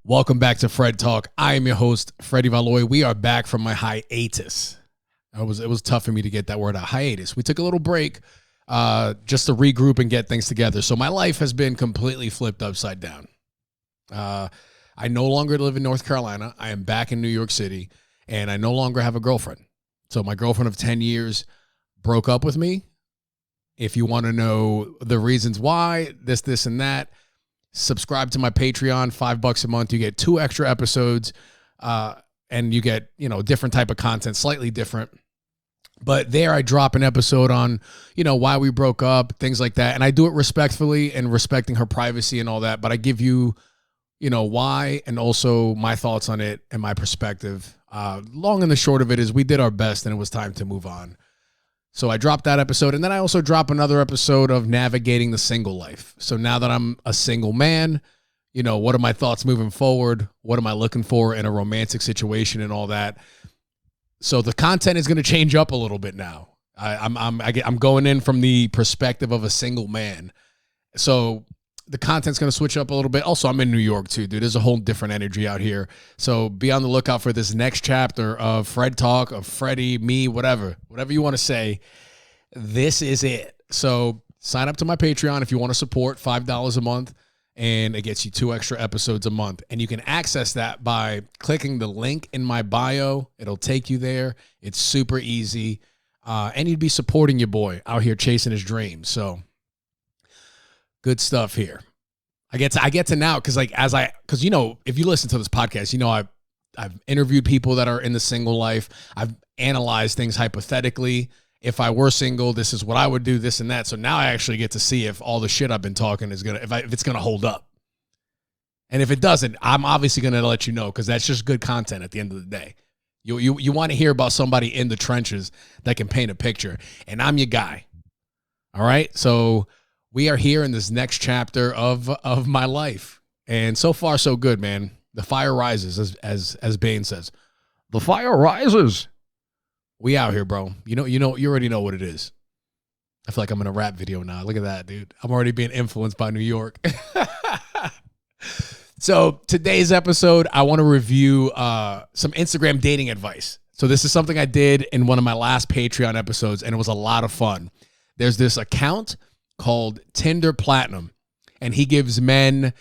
Welcome back to FredTalk. I am your host, Freddie Valoy. We are back from my hiatus. It was tough for me to get that word out, hiatus. We took a little break just to regroup and get things together. So my life has been completely flipped upside down. I no longer live in North Carolina. I am back in New York City, and I no longer have a girlfriend. So my girlfriend of 10 years broke up with me. If you want to know the reasons why, this, and that, subscribe to my Patreon, $5 a month. You get 2 extra episodes, and you get, different type of content, slightly different. But there I drop an episode on, why we broke up, things like that. And I do it respectfully and respecting her privacy and all that. But I give you, why and also my thoughts on it and my perspective. Long and the short of it is we did our best and it was time to move on. So I dropped that episode, and then I also drop another episode of navigating the single life. So now that I'm a single man, what are my thoughts moving forward? What am I looking for in a romantic situation and all that? So the content is going to change up a little bit now. I'm going in from the perspective of a single man. So the content's going to switch up a little bit. Also, I'm in New York too, dude. There's a whole different energy out here. So be on the lookout for this next chapter of FredTalk, of Freddie, me, whatever you want to say. This is it. So sign up to my Patreon if you want to support, $5 a month, and it gets you 2 extra episodes a month. And you can access that by clicking the link in my bio. It'll take you there. It's super easy. And you'd be supporting your boy out here chasing his dreams. So good stuff here. I get to now because if you listen to this podcast, I've interviewed people that are in the single life. I've analyzed things hypothetically. If I were single, this is what I would do, this and that. So now I actually get to see if all the shit I've been talking is if it's gonna hold up. And if it doesn't, I'm obviously gonna let you know because that's just good content at the end of the day. You want to hear about somebody in the trenches that can paint a picture, and I'm your guy. All right, so we are here in this next chapter of my life. And so far, so good, man. The fire rises, as Bane says. The fire rises. We out here, bro. You already know what it is. I feel like I'm in a rap video now. Look at that, dude. I'm already being influenced by New York. So today's episode, I want to review some Instagram dating advice. So this is something I did in one of my last Patreon episodes, and it was a lot of fun. There's this account called Tinder Platinum, and he gives men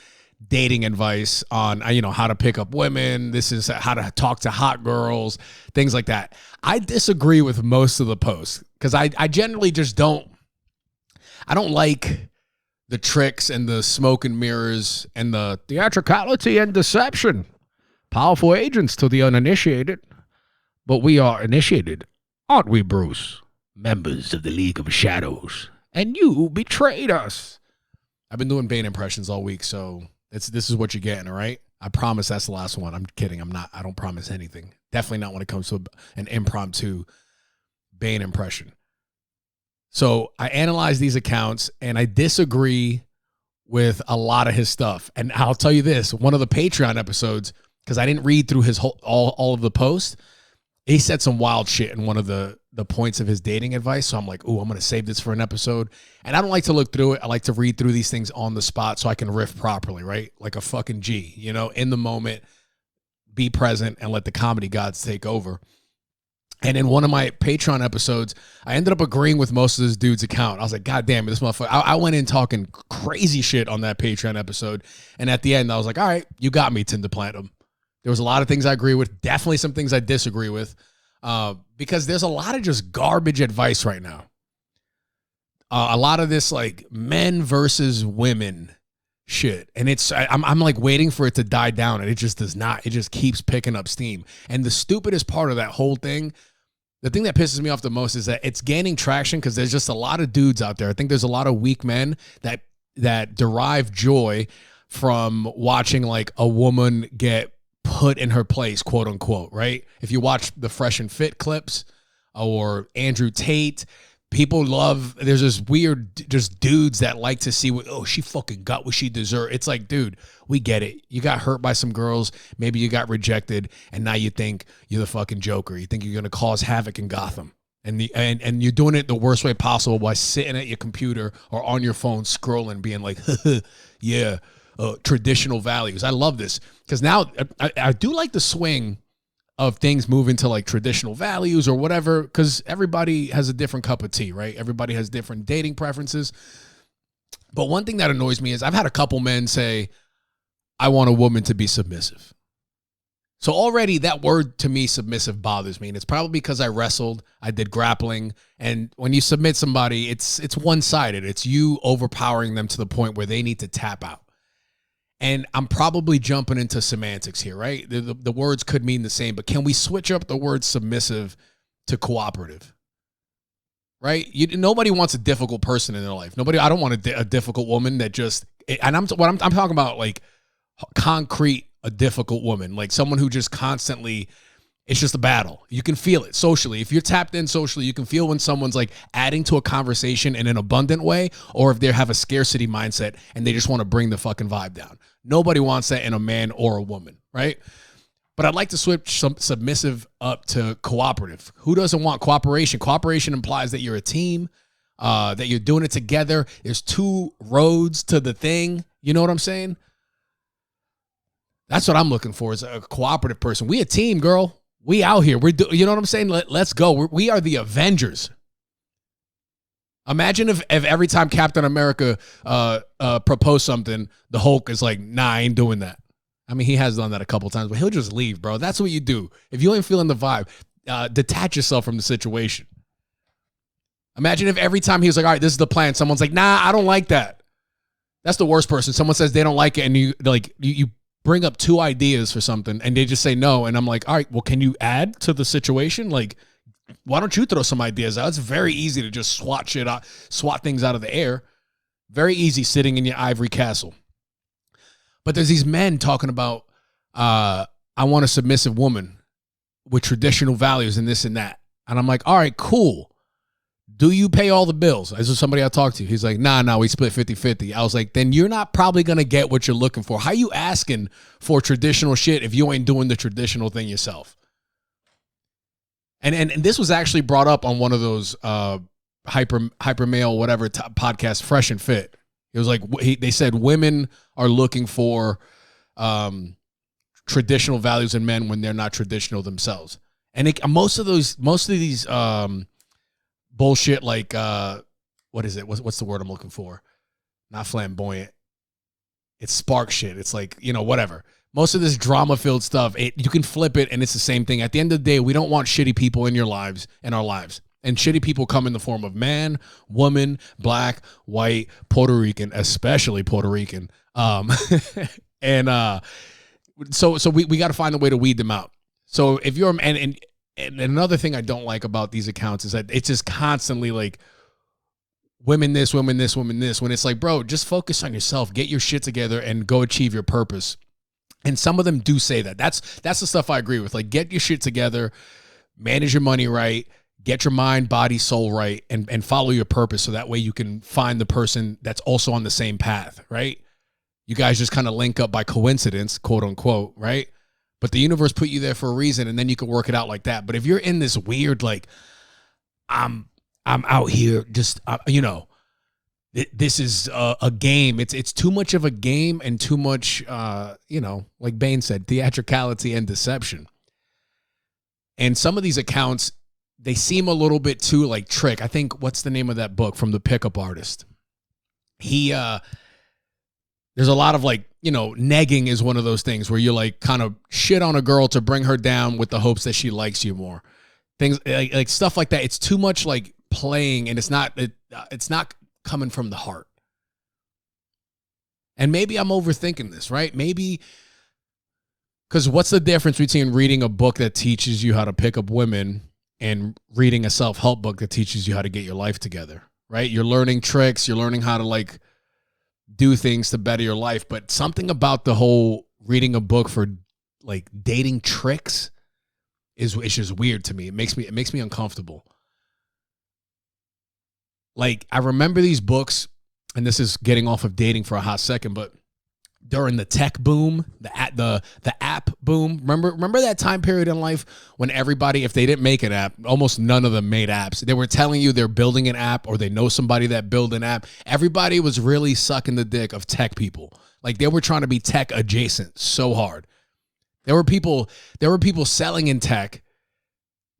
dating advice on how to pick up women. This is how to talk to hot girls, things like that. I disagree with most of the posts because I generally just don't like the tricks and the smoke and mirrors and the theatricality and deception. Powerful agents to the uninitiated, but we are initiated, aren't we, Bruce? Members of the League of Shadows. And you betrayed us. I've been doing Bane impressions all week, so this is what you're getting, all right? I promise that's the last one. I'm kidding. I don't promise anything. Definitely not when it comes to an impromptu Bane impression. So I analyze these accounts, and I disagree with a lot of his stuff. And I'll tell you this, one of the Patreon episodes, because I didn't read through his all of the posts, he said some wild shit in one of the points of his dating advice. So I'm like, I'm going to save this for an episode. And I don't like to look through it. I like to read through these things on the spot so I can riff properly, right? Like a fucking G, in the moment, be present and let the comedy gods take over. And in one of my Patreon episodes, I ended up agreeing with most of this dude's account. I was like, God damn it, this motherfucker. I went in talking crazy shit on that Patreon episode. And at the end, I was like, all right, you got me, Tinder Platinum. There was a lot of things I agree with, definitely some things I disagree with, because there's a lot of just garbage advice right now. A lot of this like men versus women shit. And I'm like waiting for it to die down, and it just does not. It just keeps picking up steam. And the stupidest part of that whole thing, the thing that pisses me off the most is that it's gaining traction because there's just a lot of dudes out there. I think there's a lot of weak men that derive joy from watching like a woman get put in her place, quote unquote, right? If you watch the Fresh and Fit clips or Andrew Tate, people love, there's this weird just dudes that like to see she fucking got what she deserved. It's like, dude, we get it. You got hurt by some girls. Maybe you got rejected, and now you think you're the fucking Joker. You think you're going to cause havoc in Gotham. And you're doing it the worst way possible by sitting at your computer or on your phone scrolling, being like, yeah, traditional values. I love this because now I do like the swing of things moving to like traditional values or whatever, because everybody has a different cup of tea, right? Everybody has different dating preferences. But one thing that annoys me is I've had a couple men say, I want a woman to be submissive. So already that word to me, submissive, bothers me. And it's probably because I wrestled, I did grappling. And when you submit somebody, it's one-sided. It's you overpowering them to the point where they need to tap out. And I'm probably jumping into semantics here, right? The words could mean the same, but can we switch up the word submissive to cooperative? Right? Nobody wants a difficult person in their life. I don't want a difficult woman that just, and I'm talking about like concrete, a difficult woman, like someone who just constantly, it's just a battle. You can feel it socially. If you're tapped in socially, you can feel when someone's like adding to a conversation in an abundant way, or if they have a scarcity mindset and they just want to bring the fucking vibe down. Nobody wants that in a man or a woman, right? But I'd like to switch some submissive up to cooperative. Who doesn't want cooperation? Cooperation implies that you're a team, that you're doing it together. There's two roads to the thing. You know what I'm saying? That's what I'm looking for, is a cooperative person. We a team, girl. We out here. You know what I'm saying? Let's go. We are the Avengers. Imagine if every time Captain America proposed something, the Hulk is like, nah, I ain't doing that. I mean, he has done that a couple times, but he'll just leave, bro. That's what you do. If you ain't feeling the vibe, detach yourself from the situation. Imagine if every time he was like, all right, this is the plan, someone's like, nah, I don't like that. That's the worst person. Someone says they don't like it, and you bring up two ideas for something, and they just say no, and I'm like, all right, well, can you add to the situation? Like, why don't you throw some ideas out? It's very easy to just swat things out of the air. Very easy sitting in your ivory castle. But there's these men talking about, I want a submissive woman with traditional values and this and that. And I'm like, all right, cool. Do you pay all the bills? This is somebody I talked to. He's like, nah, we split 50-50. I was like, then you're not probably going to get what you're looking for. How you asking for traditional shit if you ain't doing the traditional thing yourself? And this was actually brought up on one of those hyper male whatever podcast, Fresh and Fit. It was like they said women are looking for traditional values in men when they're not traditional themselves. And most of these bullshit, like what is it? What's the word I'm looking for? Not flamboyant. It's spark shit. It's like, whatever. Most of this drama-filled stuff, you can flip it, and it's the same thing. At the end of the day, we don't want shitty people in our lives. And shitty people come in the form of man, woman, black, white, Puerto Rican, especially Puerto Rican. And so we got to find a way to weed them out. So if you're and another thing I don't like about these accounts is that it's just constantly like women this, women this, women this. When it's like, bro, just focus on yourself, get your shit together, and go achieve your purpose. And some of them do say that. That's the stuff I agree with. Like, get your shit together, manage your money right, get your mind, body, soul right, and follow your purpose, so that way you can find the person that's also on the same path, right? You guys just kind of link up by coincidence, quote unquote, right? But the universe put you there for a reason, and then you can work it out like that. But if you're in this weird, like, I'm out here just, this is a game. It's too much of a game and too much, like Bane said, theatricality and deception. And some of these accounts, they seem a little bit too like trick. I think, what's the name of that book from the pickup artist? There's a lot of like, negging is one of those things where you like kind of shit on a girl to bring her down with the hopes that she likes you more. Things like stuff like that. It's too much like playing, and it's not coming from the heart. And maybe I'm overthinking this, right? Maybe because what's the difference between reading a book that teaches you how to pick up women and reading a self-help book that teaches you how to get your life together, right? You're learning tricks. You're learning how to like do things to better your life. But something about the whole reading a book for like dating tricks it's just weird to me. It makes me uncomfortable. Like, I remember these books, and this is getting off of dating for a hot second, but during the tech boom, the app boom. Remember that time period in life when everybody, if they didn't make an app, almost none of them made apps. They were telling you they're building an app or they know somebody that built an app. Everybody was really sucking the dick of tech people. Like they were trying to be tech adjacent so hard. There were people selling in tech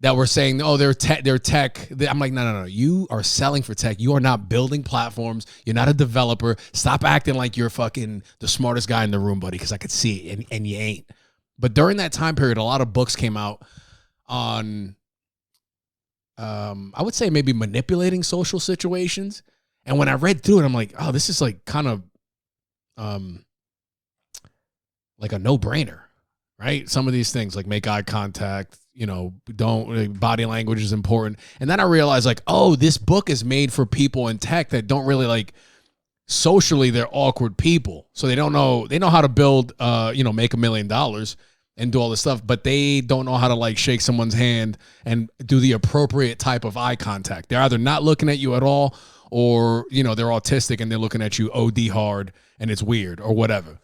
that were saying, oh, they're tech. I'm like, no. You are selling for tech. You are not building platforms. You're not a developer. Stop acting like you're fucking the smartest guy in the room, buddy, because I could see it, and you ain't. But during that time period, a lot of books came out on, I would say maybe manipulating social situations. And when I read through it, I'm like, oh, this is like kind of like a no-brainer, right? Some of these things like make eye contact, body language is important. And then I realized like, oh, this book is made for people in tech that don't really like socially, they're awkward people. So they know how to build, make $1 million and do all this stuff, but they don't know how to like shake someone's hand and do the appropriate type of eye contact. They're either not looking at you at all or, they're autistic and they're looking at you OD hard and it's weird or whatever.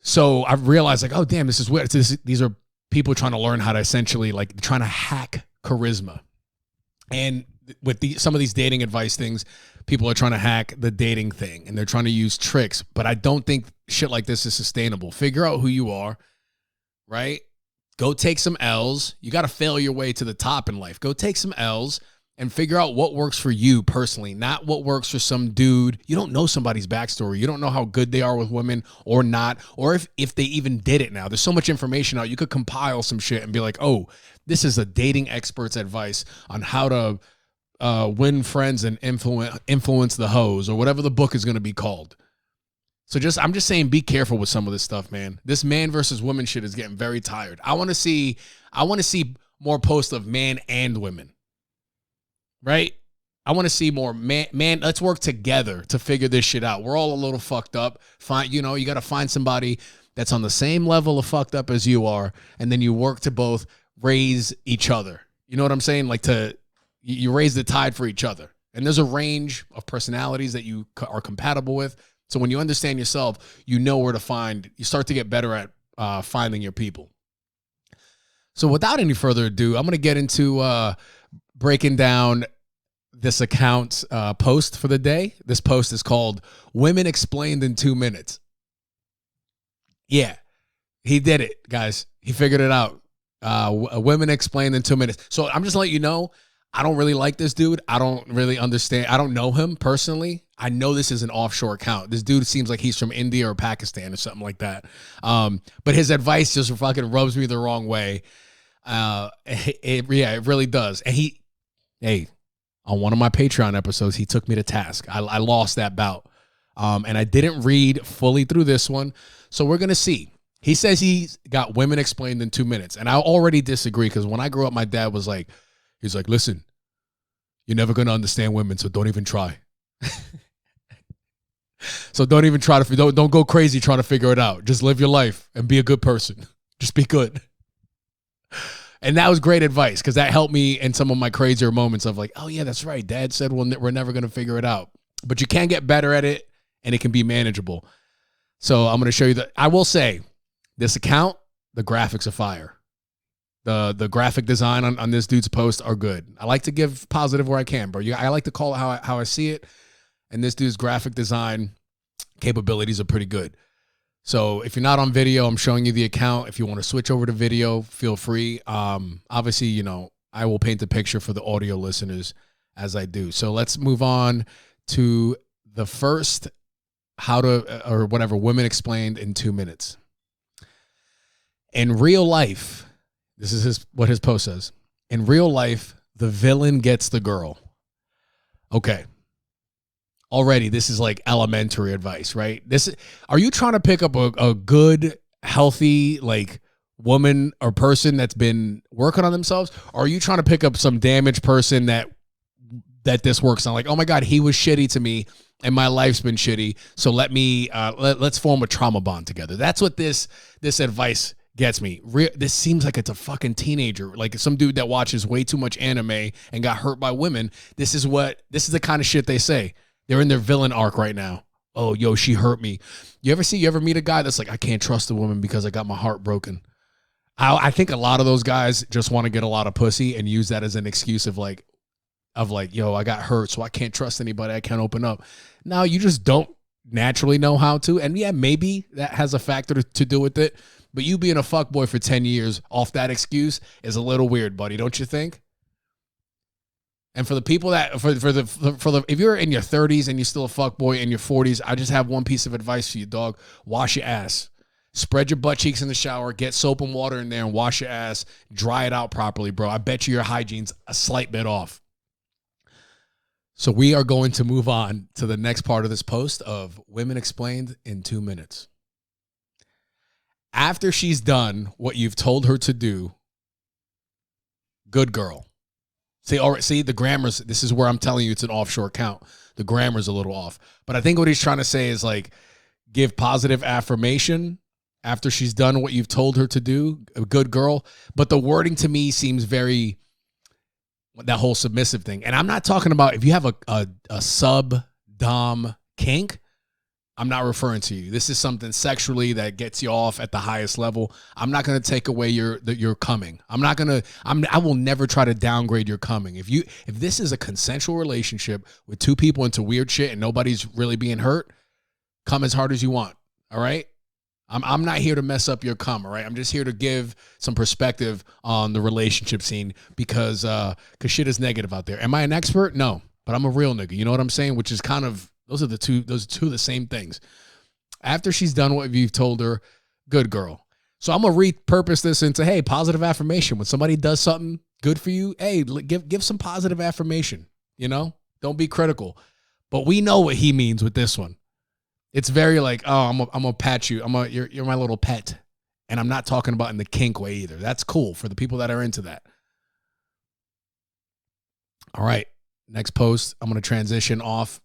So I realized like, oh, damn, this is weird. These are people trying to learn how to essentially like trying to hack charisma. And with some of these dating advice things, people are trying to hack the dating thing and they're trying to use tricks. But I don't think shit like this is sustainable. Figure out who you are, right? Go take some L's. You got to fail your way to the top in life. Go take some L's and figure out what works for you personally, not what works for some dude. You don't know somebody's backstory. You don't know how good they are with women or not, or if they even did it now. There's so much information out. You could compile some shit and be like, oh, this is a dating expert's advice on how to win friends and influence the hoes or whatever the book is going to be called. So I'm just saying, be careful with some of this stuff, man. This man versus woman shit is getting very tired. I want to see more posts of man and women. Right? I want to see more man, let's work together to figure this shit out. We're all a little fucked up. You got to find somebody that's on the same level of fucked up as you are, and then you work to both raise each other. You know what I'm saying? Like you raise the tide for each other. And there's a range of personalities that you are compatible with. So when you understand yourself, you know where to you start to get better at finding your people. So without any further ado, I'm going to get into breaking down this account's post for the day. This post is called Women Explained in 2 Minutes. Yeah, he did it, guys. He figured it out. Women Explained in 2 minutes. So I'm just letting you know, I don't really like this dude. I don't really understand. I don't know him personally. I know this is an offshore account. This dude seems like he's from India or Pakistan or something like that. But his advice just fucking rubs me the wrong way. It really does. And on one of my Patreon episodes, he took me to task. I lost that bout. And I didn't read fully through this one. So we're going to see. He says he's got Women Explained in 2 minutes. And I already disagree because when I grew up, my dad was like, he's like, listen, you're never going to understand women, so don't even try. So don't even try to, don't go crazy trying to figure it out. Just live your life and be a good person. Just be good. And that was great advice because that helped me in some of my crazier moments of like, oh yeah, that's right. Dad said we're never going to figure it out, but you can get better at it and it can be manageable. So I'm going to show you that. I will say this account, the graphics are fire. The graphic design on this dude's post are good. I like to give positive where I can, bro. I like to call it how I see it. And this dude's graphic design capabilities are pretty good. So if you're not on video, I'm showing you the account. If you want to switch over to video, feel free. Obviously, I will paint the picture for the audio listeners as I do. So let's move on to the first Women Explained in 2 minutes. In real life, this is what his post says. In real life, the villain gets the girl. Okay. Already, this is like elementary advice, right? Are you trying to pick up a good, healthy, like woman or person that's been working on themselves? Or are you trying to pick up some damaged person that this works on? Like, oh my God, he was shitty to me and my life's been shitty. So let's form a trauma bond together. That's what this advice gets me. This seems like it's a fucking teenager, like some dude that watches way too much anime and got hurt by women. This is the kind of shit they say. They're in their villain arc right now. Oh, yo, she hurt me. You ever meet a guy that's like, I can't trust a woman because I got my heart broken. I think a lot of those guys just want to get a lot of pussy and use that as an excuse of like, yo, I got hurt, so I can't trust anybody. I can't open up. No, you just don't naturally know how to. And yeah, maybe that has a factor to do with it. But you being a fuckboy for 10 years off that excuse is a little weird, buddy, don't you think? And for the people that, if you're in your 30s and you're still a fuckboy in your 40s, I just have one piece of advice for you, dog. Wash your ass. Spread your butt cheeks in the shower. Get soap and water in there and wash your ass. Dry it out properly, bro. I bet you your hygiene's a slight bit off. So we are going to move on to the next part of this post of Women Explained in 2 minutes. After she's done what you've told her to do, good girl. See, the grammar's, this is where I'm telling you it's an offshore count. The grammar's a little off. But I think what he's trying to say is like, give positive affirmation after she's done what you've told her to do, a good girl. But the wording to me seems very, that whole submissive thing. And I'm not talking about if you have a sub-dom kink, I'm not referring to you. This is something sexually that gets you off at the highest level. I'm not going to take away your coming. I will never try to downgrade your coming. If this is a consensual relationship with two people into weird shit and nobody's really being hurt, come as hard as you want. All right. I'm not here to mess up your cum. All right. I'm just here to give some perspective on the relationship scene because shit is negative out there. Am I an expert? No, but I'm a real nigga. You know what I'm saying? Which is kind of, those are two of the same things. After she's done what you've told her, good girl. So I'm going to repurpose this into, hey, positive affirmation. When somebody does something good for you, hey, give some positive affirmation, you know? Don't be critical. But we know what he means with this one. It's very like, oh, I'm gonna pat you. You're my little pet. And I'm not talking about in the kink way either. That's cool for the people that are into that. All right. Next post, I'm going to transition off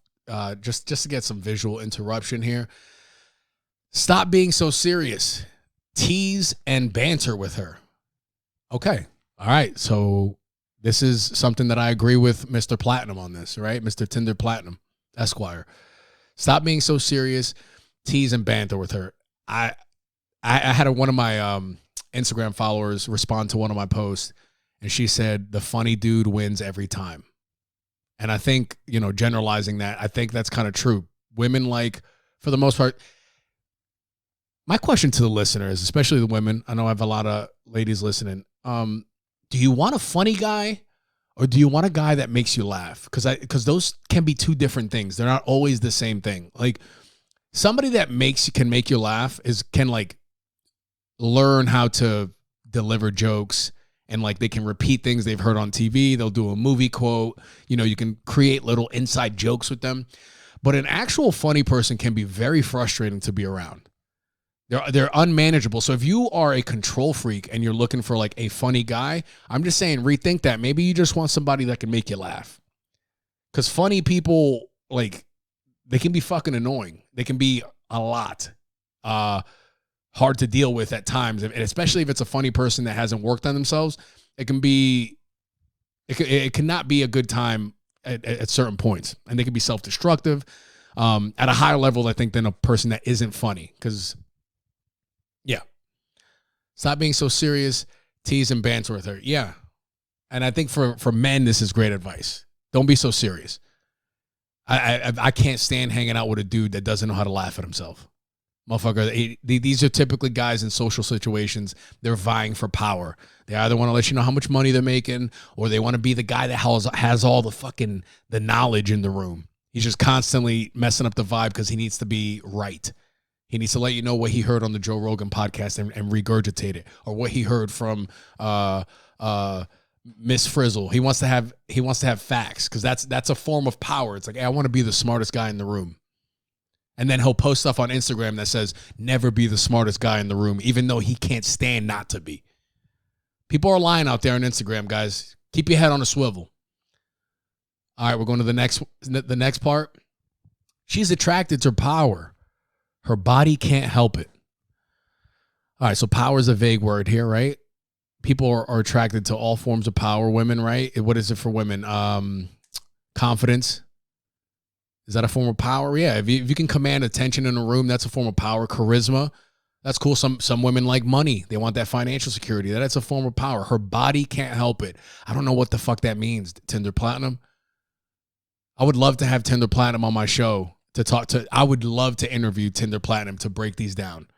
just to get some visual interruption here. Stop being so serious. Tease and banter with her. Okay. All right. So this is something that I agree with Mr. Platinum on this, right? Mr. Tinder Platinum, Esquire. Stop being so serious. Tease and banter with her. I had one of my Instagram followers respond to one of my posts, and she said, the funny dude wins every time. And I think, generalizing that, I think that's kind of true. Women like, for the most part, my question to the listeners, especially the women, I know I have a lot of ladies listening. Do you want a funny guy or do you want a guy that makes you laugh? Because those can be two different things. They're not always the same thing. Like somebody that can make you laugh can like learn how to deliver jokes. And like they can repeat things they've heard on TV. They'll do a movie quote. You can create little inside jokes with them. But an actual funny person can be very frustrating to be around. They're unmanageable. So if you are a control freak and you're looking for like a funny guy, I'm just saying rethink that. Maybe you just want somebody that can make you laugh. Because funny people, like, they can be fucking annoying. They can be a lot. Hard to deal with at times, and especially if it's a funny person that hasn't worked on themselves, it cannot be a good time at certain points, and they can be self-destructive at a higher level, I think, than a person that isn't funny. Because, yeah, stop being so serious, tease and banter with her. Yeah, and I think for men, this is great advice. Don't be so serious. I can't stand hanging out with a dude that doesn't know how to laugh at himself. Motherfucker, these are typically guys in social situations. They're vying for power. They either want to let you know how much money they're making, or they want to be the guy that has all the knowledge in the room. He's just constantly messing up the vibe because he needs to be right. He needs to let you know what he heard on the Joe Rogan podcast and regurgitate it, or what he heard from Miss Frizzle. He wants to have facts because that's a form of power. It's like, hey, I want to be the smartest guy in the room. And then he'll post stuff on Instagram that says, never be the smartest guy in the room, even though he can't stand not to be. People are lying out there on Instagram, guys. Keep your head on a swivel. All right, we're going to the next part. She's attracted to power. Her body can't help it. All right, so power is a vague word here, right? People are attracted to all forms of power. Women, right? What is it for women? Confidence. Is that a form of power? Yeah. If you can command attention in a room, that's a form of power. Charisma. That's cool. Some women like money. They want that financial security. That's a form of power. Her body can't help it. I don't know what the fuck that means. Tinder Platinum. I would love to have Tinder Platinum on my show to talk to. I would love to interview Tinder Platinum to break these down.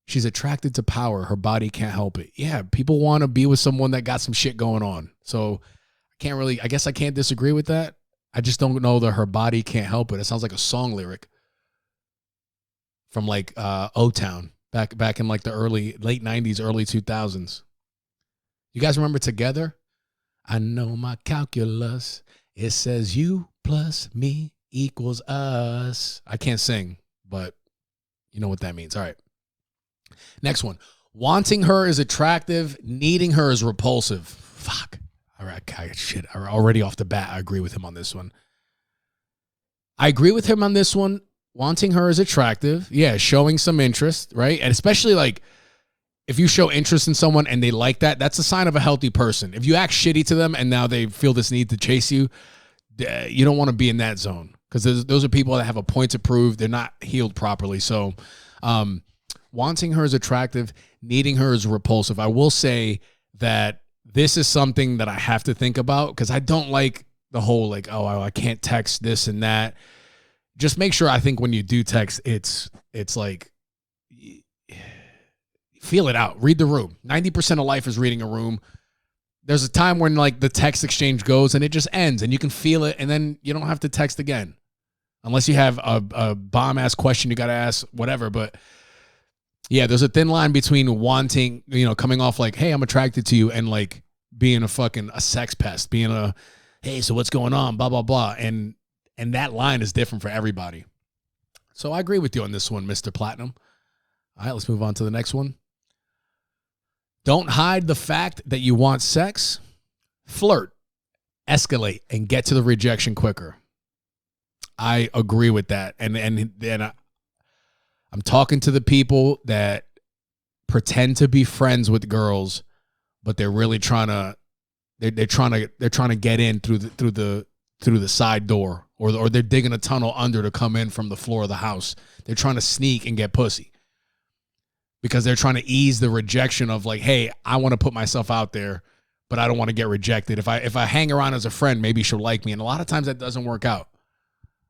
She's attracted to power. Her body can't help it. Yeah, people want to be with someone that got some shit going on. So I guess I can't disagree with that. I just don't know that her body can't help it. It sounds like a song lyric from like O-Town back in like the late 90s, early 2000s. You guys remember Together? I know my calculus. It says you plus me equals us. I can't sing, but you know what that means. All right. Next one. Wanting her is attractive. Needing her is repulsive. Fuck. All right. Shit. Already off the bat, I agree with him on this one. Wanting her is attractive. Yeah, showing some interest, right? And especially like if you show interest in someone and they like that, that's a sign of a healthy person. If you act shitty to them and now they feel this need to chase you, you don't want to be in that zone because those are people that have a point to prove. They're not healed properly. So wanting her is attractive. Needing her is repulsive. I will say that this is something that I have to think about because I don't like the whole like, oh, I can't text this and that. Just make sure, I think when you do text, it's like, feel it out. Read the room. 90% of life is reading a room. There's a time when like the text exchange goes and it just ends and you can feel it and then you don't have to text again. Unless you have a bomb-ass question you got to ask, whatever. But yeah, there's a thin line between wanting, coming off like, hey, I'm attracted to you and like being a sex pest, being hey, so what's going on? Blah, blah, blah. And that line is different for everybody. So I agree with you on this one, Mr. Platinum. All right, let's move on to the next one. Don't hide the fact that you want sex. Flirt, escalate, and get to the rejection quicker. I agree with that. And I'm talking to the people that pretend to be friends with girls, but they're really trying to get in through the side door, or they're digging a tunnel under to come in from the floor of the house. They're trying to sneak and get pussy because they're trying to ease the rejection of like, hey, I want to put myself out there, but I don't want to get rejected. If I hang around as a friend, maybe she'll like me. And a lot of times that doesn't work out.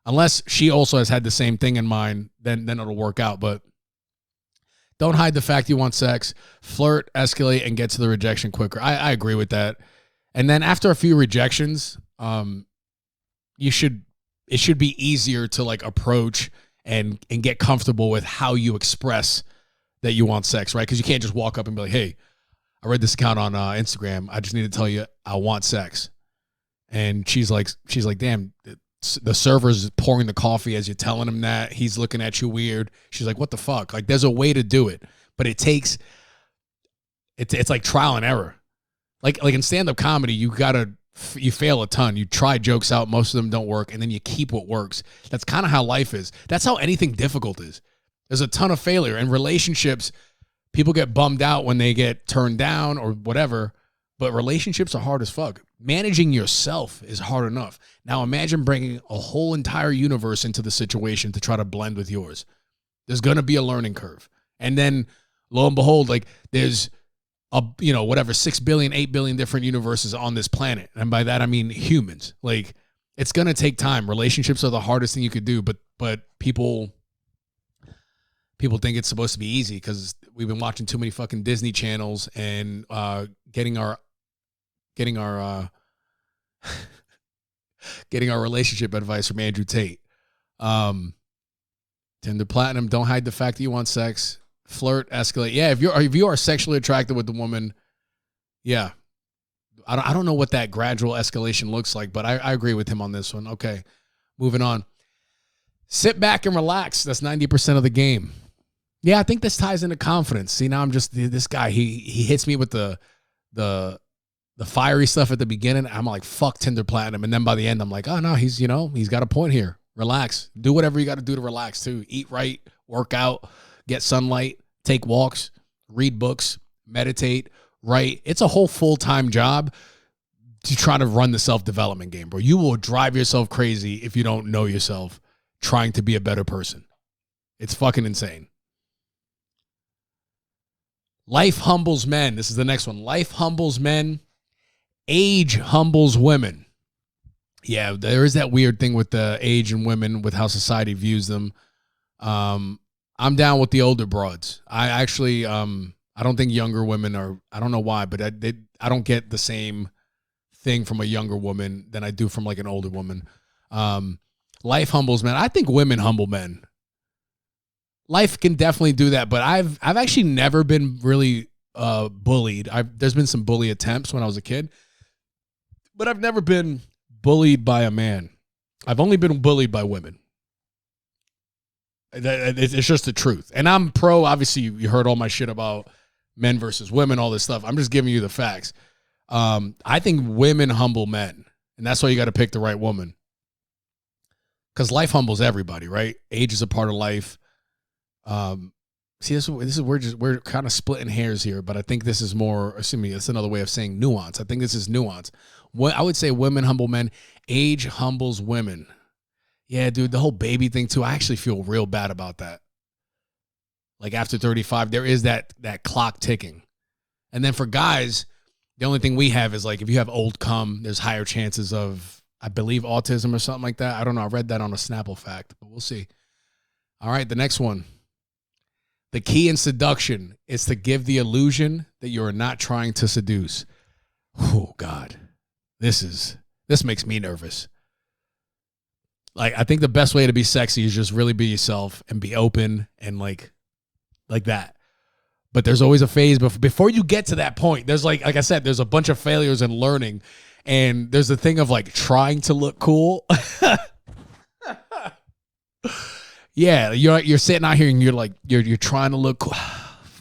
Unless she also has had the same thing in mind, then it'll work out. But don't hide the fact you want sex. Flirt, escalate, and get to the rejection quicker. I agree with that. And then after a few rejections, it should be easier to like approach and get comfortable with how you express that you want sex, right? Because you can't just walk up and be like, hey, I read this account on Instagram. I just need to tell you I want sex. And she's like, damn, the server's pouring the coffee as you're telling him that. He's looking at you weird. She's like, what the fuck? Like, there's a way to do it, but it's like trial and error. Like in stand-up comedy, you fail a ton. You try jokes out. Most of them don't work. And then you keep what works. That's kind of how life is. That's how anything difficult is. There's a ton of failure. In relationships, people get bummed out when they get turned down or whatever. But relationships are hard as fuck. Managing yourself is hard enough. Now imagine bringing a whole entire universe into the situation to try to blend with yours. There's going to be a learning curve. And then lo and behold, like there's 6 billion, 8 billion different universes on this planet. And by that, I mean humans. Like it's going to take time. Relationships are the hardest thing you could do, but people think it's supposed to be easy because we've been watching too many fucking Disney channels and getting our relationship advice from Andrew Tate. Tinder Platinum, don't hide the fact that you want sex. Flirt, escalate. Yeah, if you are sexually attracted with the woman, yeah. I don't know what that gradual escalation looks like, but I agree with him on this one. Okay, moving on. Sit back and relax. That's 90% of the game. Yeah, I think this ties into confidence. See, now I'm just this guy. He hits me with the fiery stuff at the beginning. I'm like, fuck Tinder Platinum, and then by the end, I'm like, oh no, he's got a point here. Relax. Do whatever you got to do to relax too. Eat right, work out, get sunlight, take walks, read books, meditate. Right? It's a whole full-time job. to try to run the self-development game, bro. You will drive yourself crazy if you don't know yourself trying to be a better person. It's fucking insane. Life humbles men. This is the next one. Life humbles men. Age humbles women. Yeah, there is that weird thing with the age and women, with how society views them. I'm down with the older broads. I actually, I don't think younger women are, I don't know why, but I don't get the same thing from a younger woman than I do from like an older woman. Life humbles men. I think women humble men. Life can definitely do that, but I've actually never been really bullied. There's been some bully attempts when I was a kid, but I've never been bullied by a man. I've only been bullied by women. It's just the truth. And I'm pro, obviously you heard all my shit about men versus women, all this stuff. I'm just giving you the facts. I think women humble men, and that's why you got to pick the right woman. Because life humbles everybody, right? Age is a part of life. See, this is we're kind of splitting hairs here, but I think this is more, excuse me, it's another way of saying nuance. I think this is nuance. I would say women humble men, age humbles women. Yeah, dude, the whole baby thing too. I actually feel real bad about that. Like after 35, there is that clock ticking. And then for guys, the only thing we have is like, if you have old cum, there's higher chances of, I believe, autism or something like that. I don't know. I read that on a Snapple fact, but we'll see. All right, the next one. The key in seduction is to give the illusion that you are not trying to seduce. Oh, God. This makes me nervous. Like, I think the best way to be sexy is just really be yourself and be open and like that. But there's always a phase before you get to that point. There's like I said, there's a bunch of failures and learning, and there's the thing of like trying to look cool. Yeah, you're sitting out here and you're like you're trying to look cool.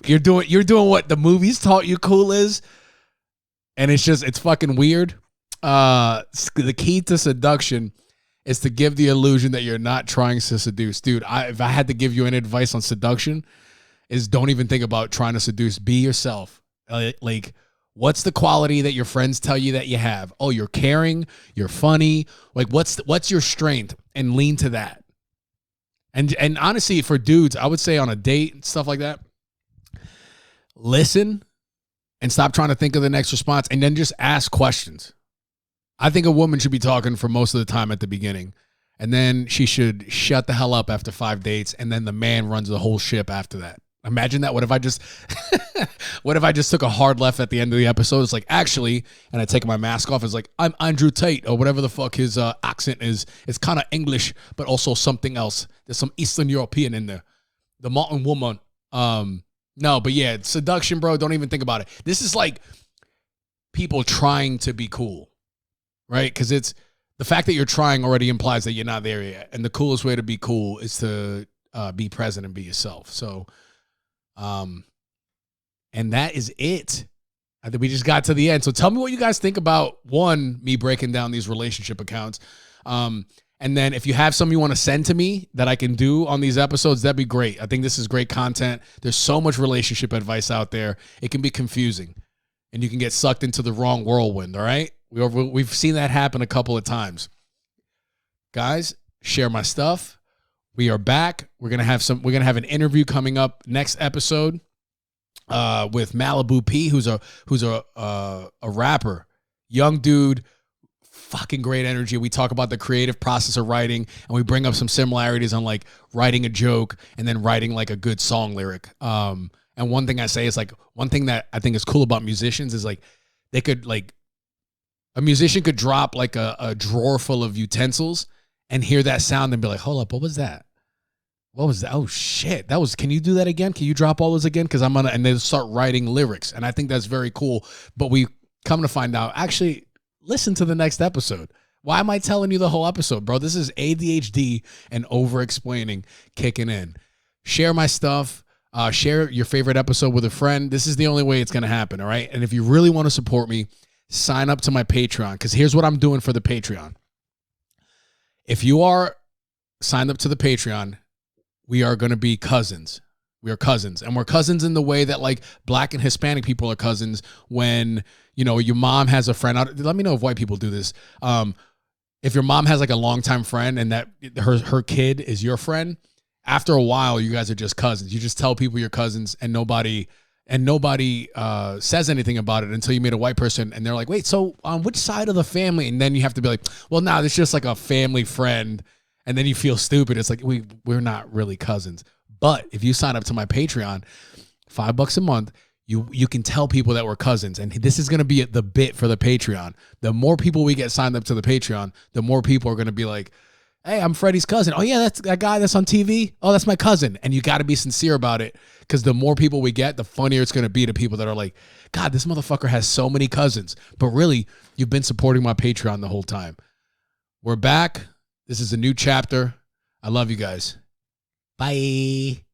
You're doing what the movies taught you cool is, and it's fucking weird. The key to seduction is to give the illusion that you're not trying to seduce. Dude, if I had to give you any advice on seduction, is don't even think about trying to seduce. Be yourself. Like, what's the quality that your friends tell you that you have? Oh, you're caring, you're funny. Like, what's your strength? And lean to that. And honestly, for dudes, I would say on a date and stuff like that, listen and stop trying to think of the next response, and then just ask questions. I think a woman should be talking for most of the time at the beginning, and then she should shut the hell up after 5 dates, and then the man runs the whole ship after that. Imagine that. What if I just took a hard left at the end of the episode? It's like, actually, and I take my mask off. It's like, I'm Andrew Tate, or whatever the fuck his accent is. It's kind of English, but also something else. There's some Eastern European in there. The Mountain Woman. No, but yeah, seduction, bro. Don't even think about it. This is like people trying to be cool, right? Because it's the fact that you're trying already implies that you're not there yet. And the coolest way to be cool is to be present and be yourself. So, and that is it. I think we just got to the end. So tell me what you guys think about, one, me breaking down these relationship accounts. And then if you have some you want to send to me that I can do on these episodes, that'd be great. I think this is great content. There's so much relationship advice out there. It can be confusing and you can get sucked into the wrong whirlwind. All right. We've seen that happen a couple of times. Guys, share my stuff. We are back. We're gonna have an interview coming up next episode with Malibu P, who's a rapper, young dude, fucking great energy. We talk about the creative process of writing, and we bring up some similarities on like writing a joke and then writing like a good song lyric. And one thing I say is like, one thing that I think is cool about musicians is like they could like, a musician could drop like a drawer full of utensils and hear that sound and be like, hold up, what was that? What was that? Oh shit. Can you do that again? Can you drop all those again? Cause and they start writing lyrics. And I think that's very cool. But we come to find out, actually listen to the next episode. Why am I telling you the whole episode, bro? This is ADHD and over explaining kicking in. Share my stuff. Share your favorite episode with a friend. This is the only way it's going to happen. All right. And if you really want to support me, sign up to my Patreon. Cause here's what I'm doing for the Patreon. If you are signed up to the Patreon, we are going to be cousins. We are cousins, and we're cousins in the way that like Black and Hispanic people are cousins. When, you know, your mom has a friend. Let me know if white people do this. If your mom has like a longtime friend and that her kid is your friend, after a while, you guys are just cousins. You just tell people you're cousins, and nobody says anything about it until you meet a white person and they're like, wait, so on which side of the family? And then you have to be like, well, nah, it's just like a family friend. And then you feel stupid. It's like, we're not really cousins. But if you sign up to my Patreon, $5 a month, you can tell people that we're cousins. And this is going to be the bit for the Patreon. The more people we get signed up to the Patreon, the more people are going to be like, hey, I'm Freddie's cousin. Oh, yeah, that's that guy that's on TV. Oh, that's my cousin. And you got to be sincere about it, because the more people we get, the funnier it's going to be to people that are like, God, this motherfucker has so many cousins. But really, you've been supporting my Patreon the whole time. We're back. This is a new chapter. I love you guys. Bye.